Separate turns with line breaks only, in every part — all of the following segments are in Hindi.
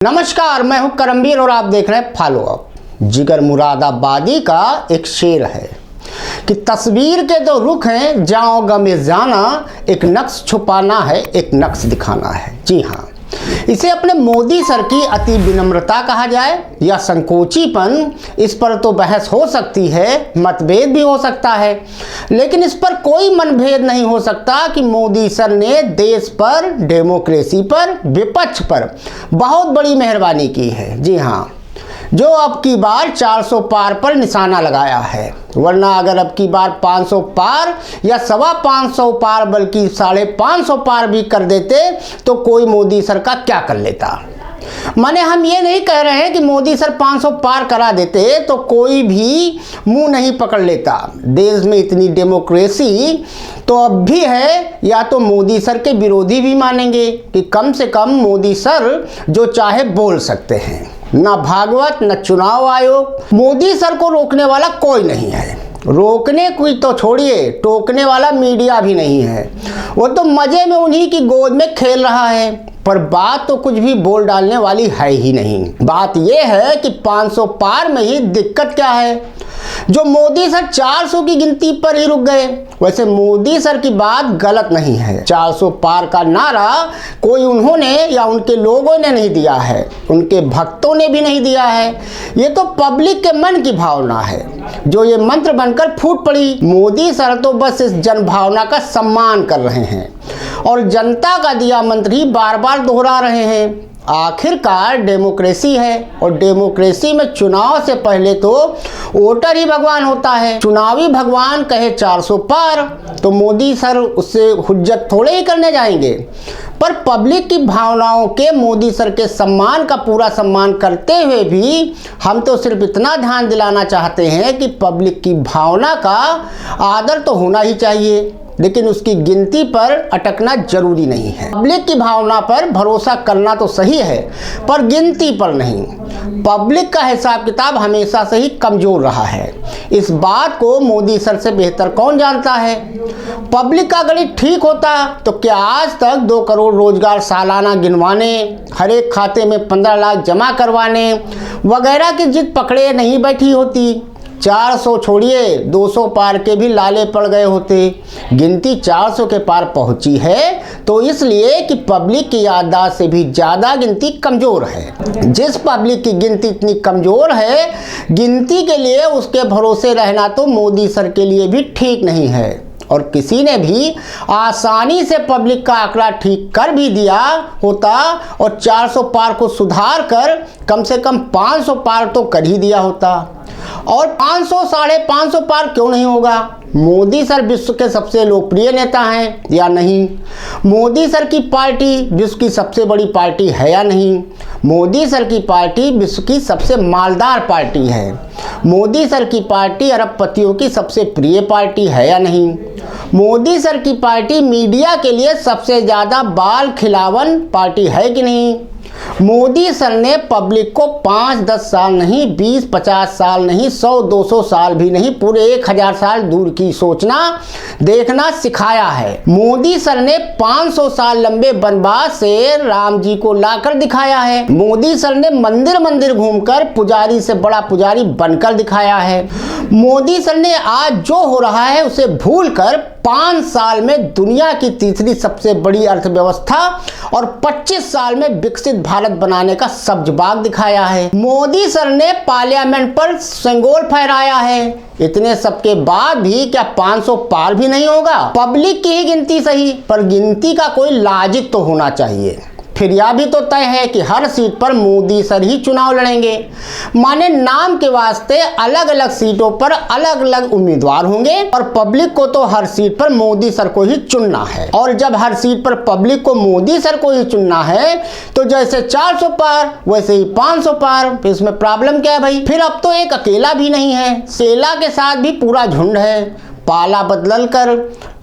नमस्कार, मैं हूं करमवीर और आप देख रहे हैं फॉलो अप। जिगर मुरादाबादी का एक शेर है कि तस्वीर के दो रुख हैं, जाओ गमे जाना, एक नक्श छुपाना है, एक नक्श दिखाना है। जी हाँ, इसे अपने मोदी सर की अति विनम्रता कहा जाए या संकोचीपन, इस पर तो बहस हो सकती है, मतभेद भी हो सकता है, लेकिन इस पर कोई मनभेद नहीं हो सकता कि मोदी सर ने देश पर, डेमोक्रेसी पर, विपक्ष पर बहुत बड़ी मेहरबानी की है। जी हाँ, जो अब की बार 400 पार पर निशाना लगाया है, वरना अगर अब की बार 500 पार या 525 पार बल्कि 550 पार भी कर देते तो कोई मोदी सर का क्या कर लेता। माने हम ये नहीं कह रहे हैं कि मोदी सर 500 पार करा देते तो कोई भी मुंह नहीं पकड़ लेता। देश में इतनी डेमोक्रेसी तो अब भी है, या तो मोदी सर के विरोधी भी मानेंगे कि कम से कम मोदी सर जो चाहे बोल सकते हैं। ना भागवत न चुनाव आयोग, मोदी सर को रोकने वाला कोई नहीं है। रोकने कोई तो छोड़िए, टोकने वाला मीडिया भी नहीं है। वो तो मजे में उन्हीं की गोद में खेल रहा है, पर बात तो कुछ भी बोल डालने वाली है ही नहीं। बात यह है कि 500 पार में ही दिक्कत क्या है, जो मोदी सर 400 की गिनती पर ही रुक गए। वैसे मोदी सर की बात गलत नहीं है। 400 पार का नारा कोई उन्होंने या उनके लोगों ने नहीं दिया है, उनके भक्तों ने भी नहीं दिया है। ये तो पब्लिक के मन की भावना है जो ये मंत्र बनकर फूट पड़ी। मोदी सर तो बस इस जन भावना का सम्मान कर रहे हैं और जनता का दिया मंत्र ही बार बार दोहरा रहे हैं। आखिरकार डेमोक्रेसी है और डेमोक्रेसी में चुनाव से पहले तो वोटर ही भगवान होता है। चुनावी भगवान कहे 400 पार तो मोदी सर उससे हुज्जत थोड़े ही करने जाएंगे। पर पब्लिक की भावनाओं के मोदी सर के सम्मान का पूरा सम्मान करते हुए भी हम तो सिर्फ इतना ध्यान दिलाना चाहते हैं कि पब्लिक की भावना का आदर तो होना ही चाहिए, लेकिन उसकी गिनती पर अटकना जरूरी नहीं है। पब्लिक की भावना पर भरोसा करना तो सही है, पर गिनती पर नहीं। पब्लिक का हिसाब किताब हमेशा से ही कमजोर रहा है। इस बात को मोदी सर से बेहतर कौन जानता है। पब्लिक का गणित ठीक होता तो क्या आज तक 2 करोड़ रोजगार सालाना गिनवाने, हर एक खाते में 15 लाख जमा करवाने वगैरह की जिद पकड़े नहीं बैठी होती। 400 छोड़िए, 200 पार के भी लाले पड़ गए होते। गिनती 400 के पार पहुंची है तो इसलिए कि पब्लिक की याददाश्त से भी ज़्यादा गिनती कमज़ोर है। जिस पब्लिक की गिनती इतनी कमज़ोर है, गिनती के लिए उसके भरोसे रहना तो मोदी सर के लिए भी ठीक नहीं है। और किसी ने भी आसानी से पब्लिक का आंकड़ा ठीक कर भी दिया होता और 400 पार को सुधार कर कम से कम 500 पार तो कर ही दिया होता। और 500 550 पार क्यों नहीं होगा। मोदी सर विश्व के सबसे लोकप्रिय नेता हैं या नहीं। मोदी सर की पार्टी विश्व की सबसे बड़ी पार्टी है या नहीं। मोदी सर की पार्टी विश्व की सबसे मालदार पार्टी है। मोदी सर की पार्टी अरबपतियों की सबसे प्रिय पार्टी है या नहीं। मोदी सर की पार्टी मीडिया के लिए सबसे ज़्यादा बाल खिलावन पार्टी है कि नहीं। मोदी सर ने पब्लिक को 5-10 साल नहीं, 20-50 साल नहीं, 100-200 साल भी नहीं, पूरे 1000 साल दूर की सोचना देखना सिखाया है। मोदी सर ने 500 साल लंबे वनवास से राम जी को लाकर दिखाया है। मोदी सर ने मंदिर मंदिर घूमकर पुजारी से बड़ा पुजारी बनकर दिखाया है। मोदी सर ने आज जो हो रहा है उसे भूलकर 5 साल में दुनिया की तीसरी सबसे बड़ी अर्थव्यवस्था और 25 साल में विकसित भारत बनाने का सब्ज बाग दिखाया है। मोदी सर ने पार्लियामेंट पर सेंगोल फहराया है। इतने सबके बाद भी क्या 500 पार भी नहीं होगा। पब्लिक की ही गिनती सही, पर गिनती का कोई लॉजिक तो होना चाहिए। फिर यह भी तो तय है कि हर सीट पर मोदी सर ही चुनाव लड़ेंगे। माने नाम के वास्ते अलग अलग सीटों पर अलग अलग उम्मीदवार होंगे और पब्लिक को तो हर सीट पर मोदी सर को ही चुनना है। और जब हर सीट पर पब्लिक को मोदी सर को ही चुनना है तो जैसे 400 पार वैसे ही 500 पार। फिर इसमें प्रॉब्लम क्या है भाई। फिर अब तो एक अकेला भी नहीं है, सेला के साथ भी पूरा झुंड है। पाला बदल कर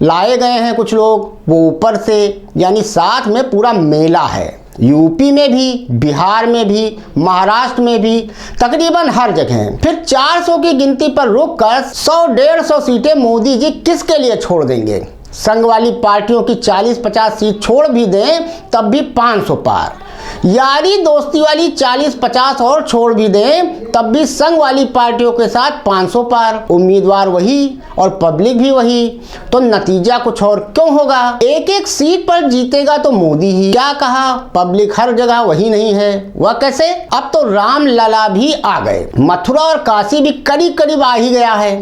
लाए गए हैं कुछ लोग, वो ऊपर से, यानी साथ में पूरा मेला है। यूपी में भी, बिहार में भी, महाराष्ट्र में भी, तकरीबन हर जगह। फिर 400 की गिनती पर रुककर 100-150 सीटें मोदी जी किसके लिए छोड़ देंगे। संघ वाली पार्टियों की 40-50 सीट छोड़ भी दें तब भी 500 पार। यारी दोस्ती वाली 40-50 और छोड़ भी दें तब भी संघ वाली पार्टियों के साथ 500 पार, उम्मीदवार वही और पब्लिक भी वही, तो नतीजा कुछ और क्यों होगा। एक एक सीट पर जीतेगा तो मोदी ही। क्या कहा, पब्लिक हर जगह वही नहीं है, वह कैसे। अब तो राम लला भी आ गए, मथुरा और काशी भी करीब करीब आ ही गया है।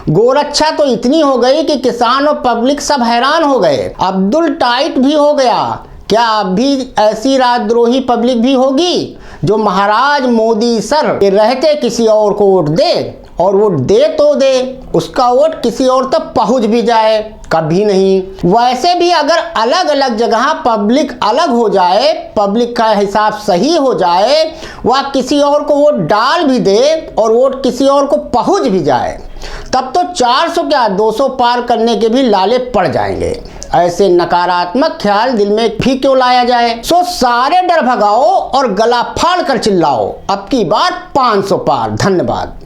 गोरक्षा तो इतनी हो गई कि किसान और पब्लिक सब हैरान हो गए। अब्दुल टाइट भी हो गया। क्या अब भी ऐसी राजद्रोही पब्लिक भी होगी जो महाराज मोदी सर के रहते किसी और को वोट दे, और वोट दे तो दे, उसका वोट किसी और तक पहुंच भी जाए। कभी नहीं। वैसे भी अगर अलग अलग जगह पब्लिक अलग हो जाए, पब्लिक का हिसाब सही हो जाए, वह किसी और को वोट डाल भी दे और वोट किसी और को पहुंच भी जाए, तब तो 400 क्या 200 पार करने के भी लाले पड़ जाएंगे। ऐसे नकारात्मक ख्याल दिल में भी क्यों लाया जाए। सो सारे डर भगाओ और गला फाड़ कर चिल्लाओ, अब की बार 500 पार। धन्यवाद।